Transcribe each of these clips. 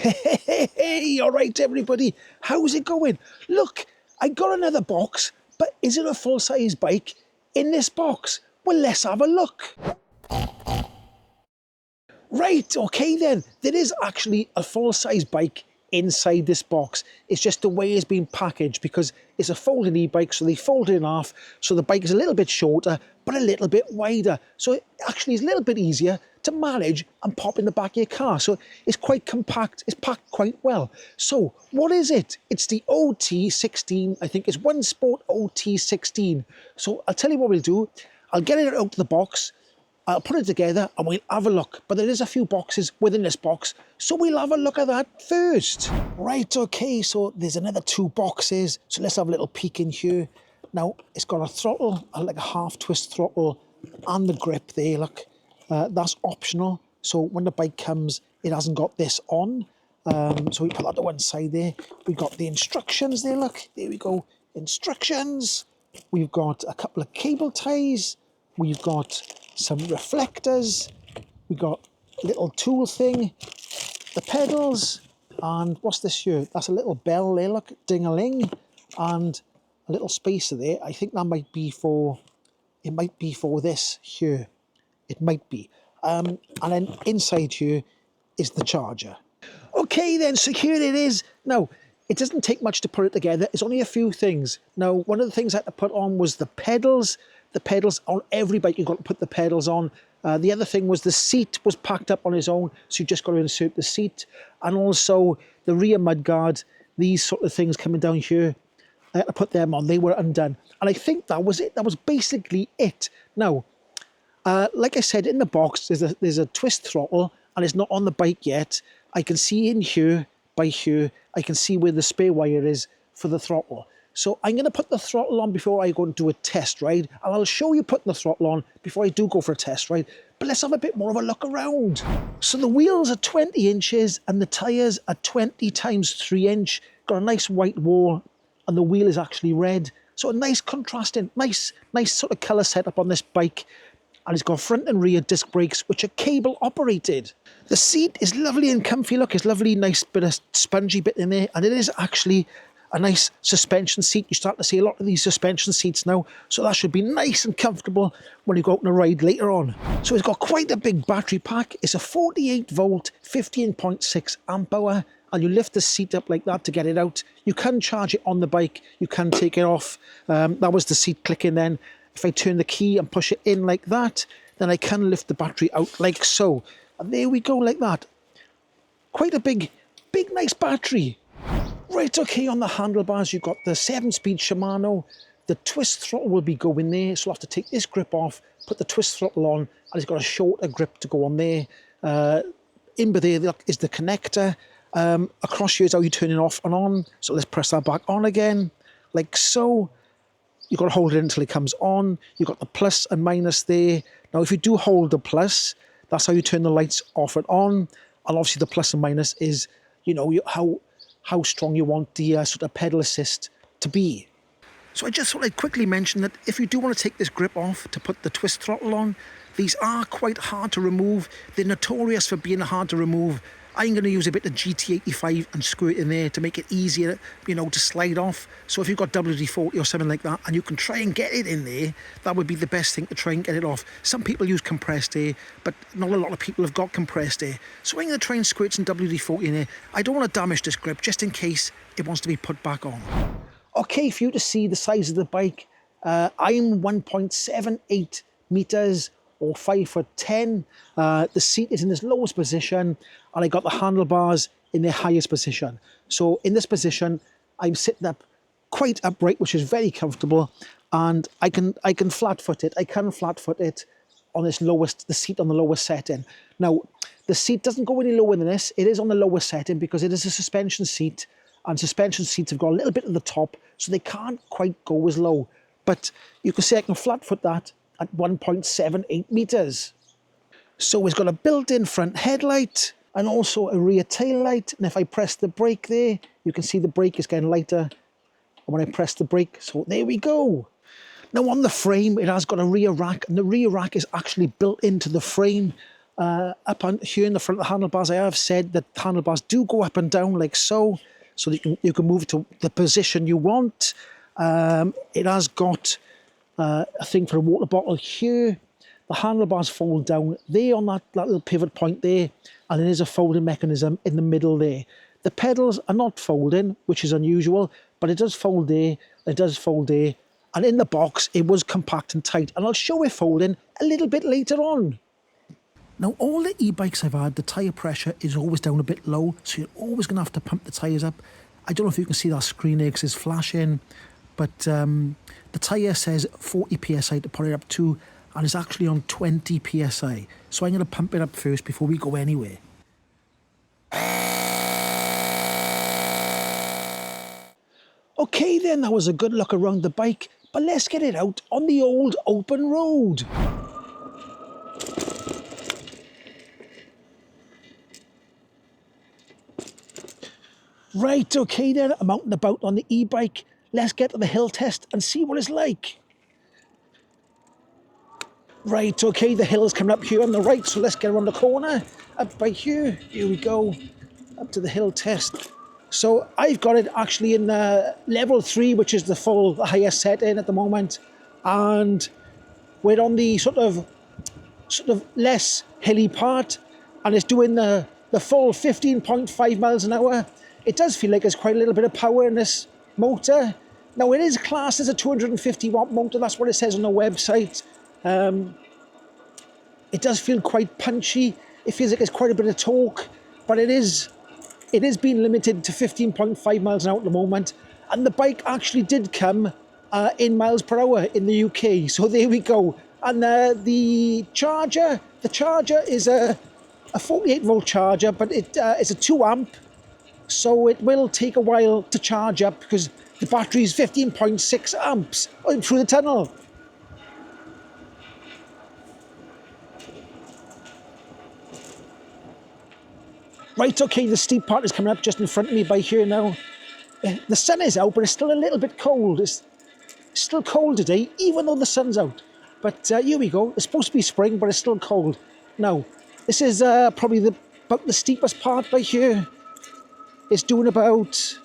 Hey, all right, everybody. How's it going? Look, I got another box, but is it a full-size bike in this box? Well, let's have a look. Right, okay then. There is actually a full-size bike inside this box. It's just the way it's been packaged because it's a folding e-bike, so they fold it in half, so the bike is a little bit shorter, but a little bit wider. So it actually is a little bit easier to manage and pop in the back of your car. So it's quite compact, it's packed quite well. So what is it? It's the OT16, I think it's OneSport OT16. So I'll tell you what we'll do. I'll get it out of the box, I'll put it together and we'll have a look. But there is a few boxes within this box, so we'll have a look at that first. Right, okay, so there's another two boxes. So let's have a little peek in here. Now, it's got a throttle, like a half twist throttle, and the grip there, look. That's optional. So when the bike comes, it hasn't got this on. So we put that to one side there. We've got the instructions there, look. There we go, instructions. We've got a couple of cable ties. We've got some reflectors, we got a little tool thing, the pedals, and what's this here? That's a little bell there, look, ding-a-ling, and a little spacer there. I think that might be for, it might be for this here. It might be. And then inside here is the charger. Okay then, so here it is. Now, it doesn't take much to put it together. It's only a few things. Now, one of the things I had to put on was the pedals. The pedals on every bike, you've got to put the pedals on. The other thing was the seat was packed up on its own, so you've just got to insert the seat. And also the rear mudguard, these sort of things coming down here, I had to put them on. They were undone. And I think that was it. That was basically it. Now, like I said, in the box, there's a twist throttle, and it's not on the bike yet. I can see in here, by here, I can see where the spare wire is for the throttle. So I'm going to put the throttle on before I go and do a test ride. And I'll show you putting the throttle on before I do go for a test ride. But let's have a bit more of a look around. So the wheels are 20 inches and the tyres are 20 times 3 inch. Got a nice white wall and the wheel is actually red. So a nice contrasting, nice sort of colour setup on this bike. And it's got front and rear disc brakes, which are cable operated. The seat is lovely and comfy. Look, it's lovely, nice bit of spongy bit in there. And it is actually a nice suspension seat. You start to see a lot of these suspension seats now, so that should be nice and comfortable when you go out on a ride later on. So it's got quite a big battery pack. It's a 48 volt, 15.6 amp hour, and you lift the seat up like that to get it out. You can charge it on the bike, you can take it off. That was the seat clicking then. If I turn the key and push it in like that, then I can lift the battery out like so. And there we go, like that. Quite a big nice battery. Right, okay, on the handlebars, you've got the 7-speed Shimano. The twist throttle will be going there, so I'll have to take this grip off, put the twist throttle on, and it's got a shorter grip to go on there. In there is the connector. Across here is how you turn it off and on. So let's press that back on again, like so. You've got to hold it until it comes on. You've got the plus and minus there. Now, if you do hold the plus, that's how you turn the lights off and on. And obviously the plus and minus is, you know, how strong you want the sort of pedal assist to be. So I just thought I'd quickly mention that if you do want to take this grip off to put the twist throttle on, these are quite hard to remove. They're notorious for being hard to remove. I'm going to use a bit of GT85 and screw it in there to make it easier, you know, to slide off. So if you've got WD-40 or something like that and you can try and get it in there, that would be the best thing to try and get it off. Some people use compressed air, but not a lot of people have got compressed air. So I'm going to try and squirt some WD-40 in there. I don't want to damage this grip just in case it wants to be put back on. Okay, for you to see the size of the bike, I'm 1.78 metres or 5'10". The seat is in its lowest position, and I got the handlebars in their highest position. So in this position, I'm sitting up quite upright, which is very comfortable, and I can flat foot it. I can flat foot it on this the seat on the lowest setting. Now, the seat doesn't go any lower than this. It is on the lowest setting because it is a suspension seat, and suspension seats have got a little bit at the top, so they can't quite go as low. But you can see I can flat foot that at 1.78 metres. So it's got a built-in front headlight and also a rear tail light. And if I press the brake there, you can see the brake is getting lighter when I press the brake. So there we go. Now on the frame, it has got a rear rack, and the rear rack is actually built into the frame. Up on here in the front of the handlebars, I have said that handlebars do go up and down like so that you can move to the position you want. It has got a thing for a water bottle here. The handlebars fold down there on that little pivot point there, and there is a folding mechanism in the middle there. The pedals are not folding, which is unusual, but it does fold there, it does fold there, and in the box it was compact and tight, and I'll show it folding a little bit later on. Now, all the e-bikes I've had, the tyre pressure is always down a bit low, so you're always going to have to pump the tyres up. I don't know if you can see that screen there because it's flashing, but the tyre says 40 psi to put it up to, and it's actually on 20 psi. So I'm going to pump it up first before we go anywhere. Okay then, that was a good look around the bike, but let's get it out on the old open road. Right, okay then, I'm out and about on the e-bike. Let's get to the hill test and see what it's like. Right, okay, the hill is coming up here on the right, so let's get around the corner. Up by here, here we go, up to the hill test. So I've got it actually in level 3, which is the highest setting at the moment. And we're on the sort of less hilly part, and it's doing the full 15.5 miles an hour. It does feel like there's quite a little bit of power in this motor. Now it is classed as a 250 watt motor, that's what it says on the website. It does feel quite punchy. It feels like there's quite a bit of torque, but it is being limited to 15.5 miles an hour at the moment. And the bike actually did come in miles per hour in the UK. So there we go. And the charger is a 48 volt charger, but it's a 2 amp. So it will take a while to charge up because the battery is 15.6 amps through the tunnel. Right, okay, the steep part is coming up just in front of me by here now. The sun is out, but it's still a little bit cold. It's still cold today, even though the sun's out. But here we go. It's supposed to be spring, but it's still cold. Now, this is probably about the steepest part by here. It's doing about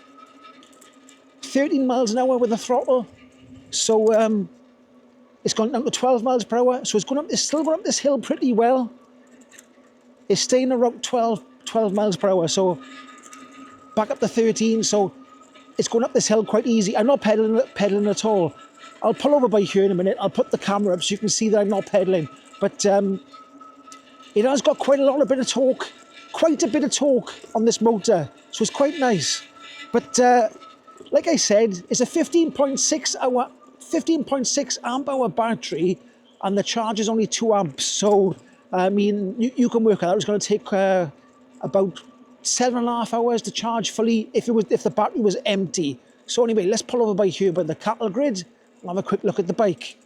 13 miles an hour with the throttle. So it's gone down to 12 miles per hour. So it's still going up this hill pretty well. It's staying around 12 miles per hour. So back up to 13. So it's going up this hill quite easy. I'm not pedaling at all. I'll pull over by here in a minute. I'll put the camera up so you can see that I'm not pedaling. But it has got quite a bit of torque on this motor. So it's quite nice. But like I said, it's a 15.6 amp hour battery, and the charge is only 2 amps. So I mean, you can work out. It's going to take about 7.5 hours to charge fully if the battery was empty. So anyway, let's pull over by here by the cattle grid and have a quick look at the bike.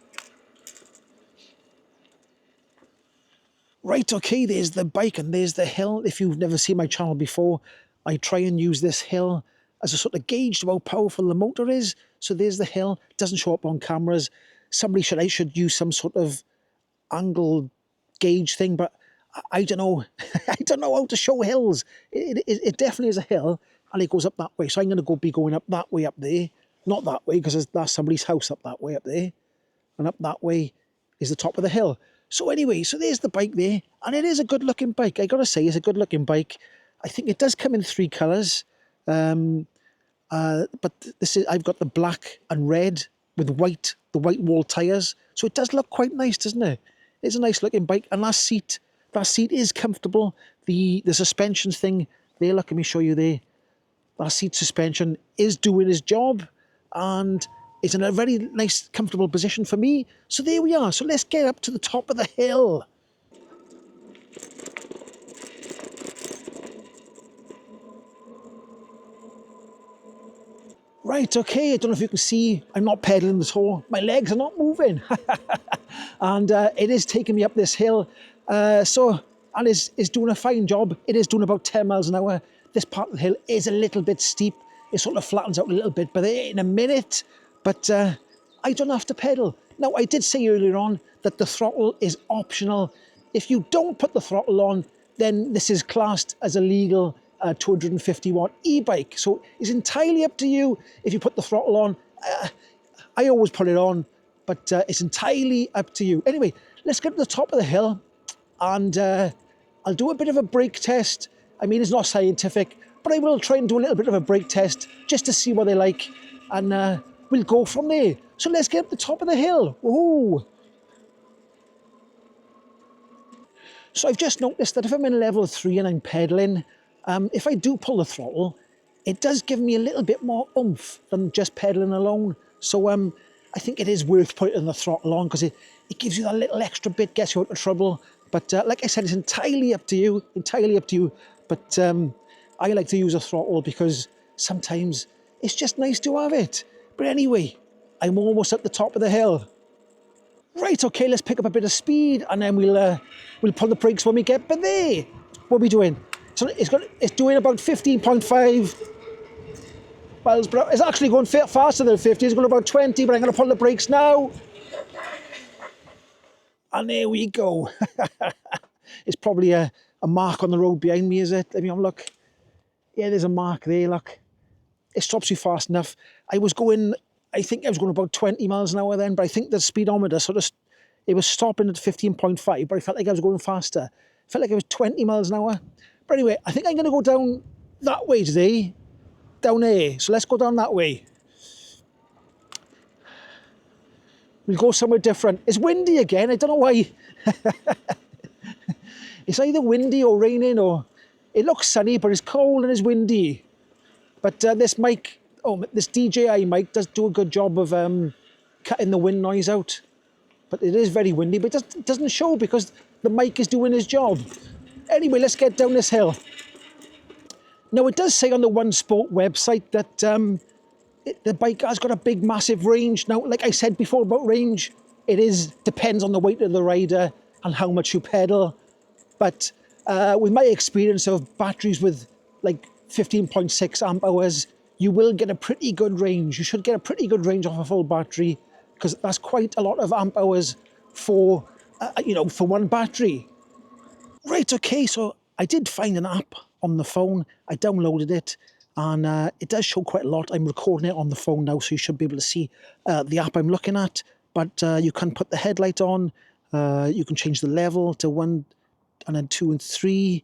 Right, okay, there's the bike and there's the hill. If you've never seen my channel before, I try and use this hill as a sort of gauge to how powerful the motor is. So there's the hill. It doesn't show up on cameras. I should use some sort of angle gauge thing, but I don't know. I don't know how to show hills. It definitely is a hill, and it goes up that way. So I'm going to be going up that way up there. Not that way, because that's somebody's house up that way up there. And up that way is the top of the hill. So anyway, so there's the bike there, and it is a good looking bike. I got to say, it's a good looking bike. I think it does come in 3 colours. But I've got the black and red with the white wall tyres. So it does look quite nice, doesn't it? It's a nice looking bike, and that seat is comfortable. The suspension thing there, look, let me show you there. That seat suspension is doing its job, and it's in a very nice, comfortable position for me. So there we are. So let's get up to the top of the hill. Right, okay, I don't know if you can see, I'm not pedaling at all. My legs are not moving. And it is taking me up this hill. And it's doing a fine job. It is doing about 10 miles an hour. This part of the hill is a little bit steep. It sort of flattens out a little bit, but in a minute. But I don't have to pedal. Now, I did say earlier on that the throttle is optional. If you don't put the throttle on, then this is classed as a legal 250 watt e-bike. So it's entirely up to you if you put the throttle on. I always put it on, but it's entirely up to you. Anyway, let's get to the top of the hill, and I'll do a bit of a brake test. I mean, it's not scientific, but I will try and do a little bit of a brake test just to see what they like, and we'll go from there. So let's get up the top of the hill. Woohoo! So I've just noticed that if I'm in level 3 and I'm pedaling, if I do pull the throttle, it does give me a little bit more oomph than just pedaling alone. So I think it is worth putting the throttle on, because it gives you that little extra bit, gets you out of trouble. But like I said, it's entirely up to you, But I like to use a throttle because sometimes it's just nice to have it. But anyway, I'm almost at the top of the hill. Right, okay, let's pick up a bit of speed, and then we'll pull the brakes when we get by there. What are we doing? So it's doing about 15.5 miles per hour. It's actually going faster than 50. It's going about 20, but I'm going to pull the brakes now. And there we go. It's probably a mark on the road behind me, is it? Let me have a look. Yeah, there's a mark there, look. It stops you fast enough. I think I was going about 20 miles an hour then, but I think the speedometer it was stopping at 15.5, but I felt like I was going faster. I felt like I was 20 miles an hour. But anyway, I think I'm going to go down that way today, down there. So let's go down that way. We'll go somewhere different. It's windy again. I don't know why. It's either windy or raining, or it looks sunny, but it's cold and it's windy. But this DJI mic does do a good job of cutting the wind noise out. But it is very windy, but it doesn't show because the mic is doing his job. Anyway, let's get down this hill. Now, it does say on the OneSport website that the bike has got a big, massive range. Now, like I said before about range, depends on the weight of the rider and how much you pedal. But with my experience of batteries with like 15.6 amp hours, you will get a pretty good range. You should get a pretty good range off a full battery, because that's quite a lot of amp hours for one battery. Right, okay, so I did find an app on the phone. I downloaded it, and it does show quite a lot. I'm recording it on the phone now, so you should be able to see the app I'm looking at. But you can put the headlight on. You can change the level to 1, and then 2 and 3.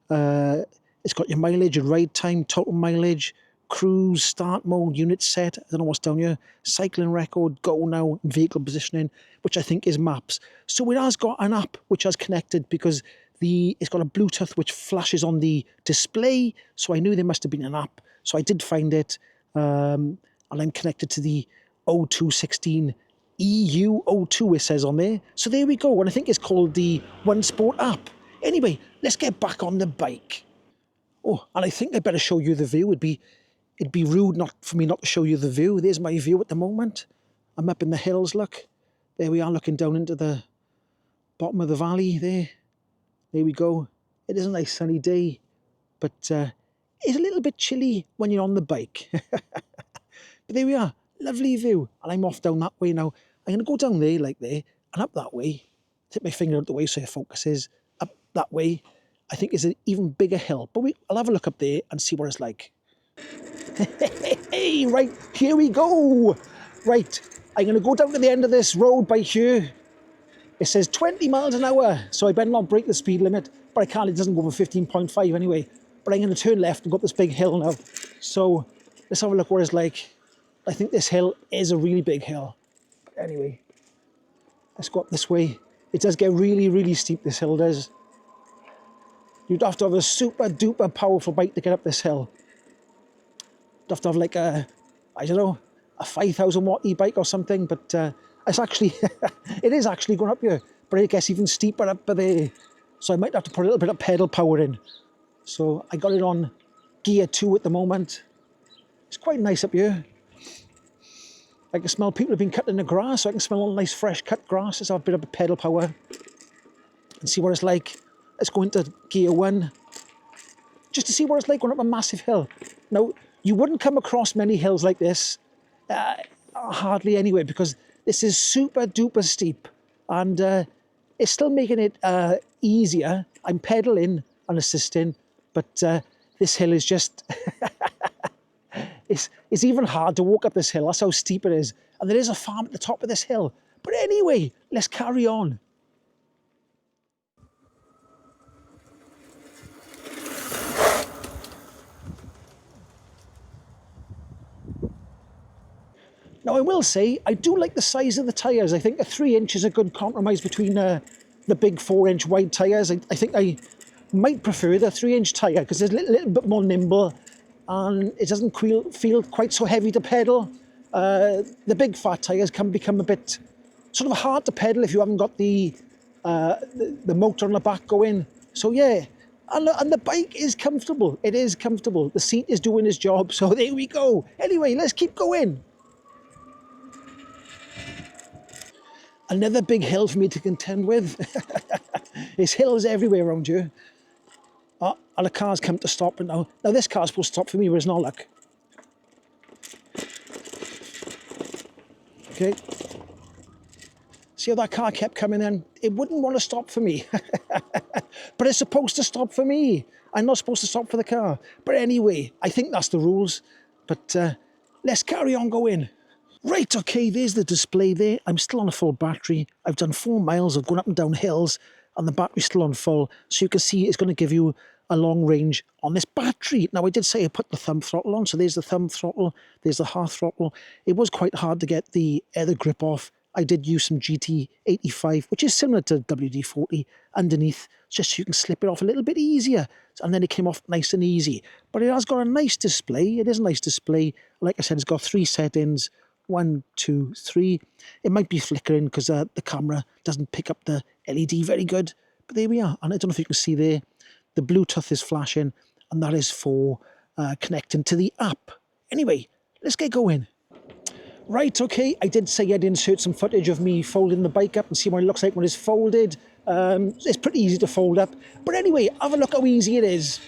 It's got your mileage, your ride time, total mileage, cruise, start mode, unit set. I don't know what's down here. Cycling record, go now, vehicle positioning, which I think is maps. So it has got an app which has connected, because it's got a Bluetooth which flashes on the display. So I knew there must have been an app. So I did find it, and I'm connected to the ot16 EU02, it says on there. So there we go, and I think it's called the OneSport app. Anyway, let's get back on the bike. Oh, and I think I better show you the view. It'd be rude for me not to show you the view. There's my view at the moment. I'm up in the hills, look. There we are, looking down into the bottom of the valley there. There we go. It is a nice sunny day, but it's a little bit chilly when you're on the bike. But there we are, lovely view. And I'm off down that way now. I'm going to go down there, like there, and up that way. Tip my finger out the way so it focuses. Up that way, I think is an even bigger hill. But I'll have a look up there and see what it's like. Hey, right, here we go. Right, I'm going to go down to the end of this road by here. It says 20 miles an hour, so I better not break the speed limit. But I can't, it doesn't go over 15.5 anyway. But I'm going to turn left and go up this big hill now. So let's have a look what it's like. I think this hill is a really big hill. But anyway, let's go up this way. It does get really, really steep, this hill does. You'd have to have a super duper powerful bike to get up this hill. You'd have to have like a 5,000 watt e-bike or something, but it's actually, it is actually going up here, but it gets even steeper up there. So I might have to put a little bit of pedal power in. So I got it on gear 2 at the moment. It's quite nice up here. I can smell people have been cutting the grass, so I can smell all nice fresh cut grass. Let's have a bit of pedal power and see what it's like. Let's go into gear 1, just to see what it's like going up a massive hill. Now, you wouldn't come across many hills like this, hardly anyway, because this is super duper steep, and it's still making it easier. I'm pedaling and assisting, but this hill is just, it's even hard to walk up this hill. That's how steep it is. And there is a farm at the top of this hill. But anyway, let's carry on. Now, I will say, I do like the size of the tyres. I think a 3-inch is a good compromise between the big 4-inch wide tyres. I think I might prefer the 3-inch tyre because it's a little bit more nimble and it doesn't feel quite so heavy to pedal. The big fat tyres can become a bit sort of hard to pedal if you haven't got the motor on the back going. So yeah, and the bike is comfortable. It is comfortable. The seat is doing its job. So there we go. Anyway, let's keep going. Another big hill for me to contend with. There's hills everywhere around here. Oh, and the car's come to stop now. Now this car's supposed to stop for me, but it's not, look. Okay. See how that car kept coming in? It wouldn't want to stop for me. But it's supposed to stop for me. I'm not supposed to stop for the car. But anyway, I think that's the rules. But let's carry on going. Right, okay, there's the display there. I'm still on a full battery. I've done 4 miles of going up and down hills and the battery's still on full. So you can see it's going to give you a long range on this battery. Now, I did say I put the thumb throttle on. So there's the thumb throttle. There's the half throttle. It was quite hard to get the other grip off. I did use some GT85, which is similar to WD-40 underneath, just so you can slip it off a little bit easier. And then it came off nice and easy. But it has got a nice display. It is a nice display. Like I said, it's got 3 settings. 1, 2, 3. It might be flickering because the camera doesn't pick up the LED very good. But there we are. And I don't know if you can see there, the Bluetooth is flashing, and that is for connecting to the app. Anyway, let's get going. Right, okay, I did say I'd insert some footage of me folding the bike up and see what it looks like when it's folded. It's pretty easy to fold up. But anyway, have a look how easy it is.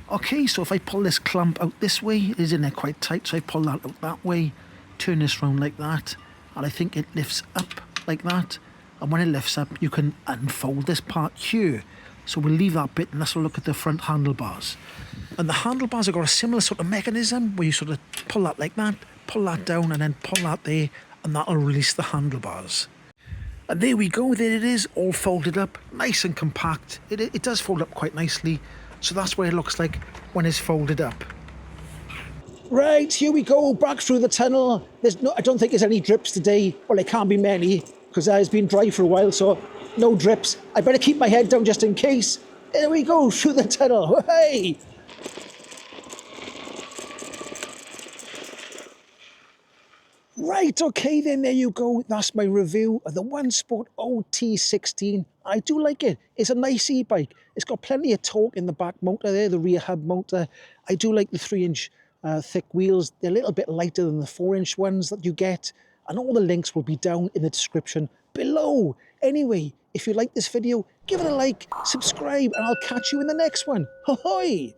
Okay, so if I pull this clamp out this way, it is in there quite tight, so I pull that out that way. Turn this round like that, and I think it lifts up like that, and when it lifts up you can unfold this part here. So we'll leave that bit and let's look at the front handlebars. And the handlebars have got a similar sort of mechanism where you sort of pull that like that, pull that down and then pull that there, and that'll release the handlebars. And there we go, there it is, all folded up, nice and compact. It does fold up quite nicely, so that's what it looks like when it's folded up. Right, here we go, back through the tunnel. I don't think there's any drips today. Well, there can't be many, because it's been dry for a while, so no drips. I better keep my head down just in case. There we go, through the tunnel. Hey! Right, okay then, there you go. That's my review of the OneSport OT16. I do like it. It's a nice e-bike. It's got plenty of torque in the back motor there, the rear hub motor. I do like the 3-inch thick wheels. They're a little bit lighter than the 4-inch ones that you get, and all the links will be down in the description below. Anyway, if you like this video, give it a like, subscribe, and I'll catch you in the next one. Ahoy!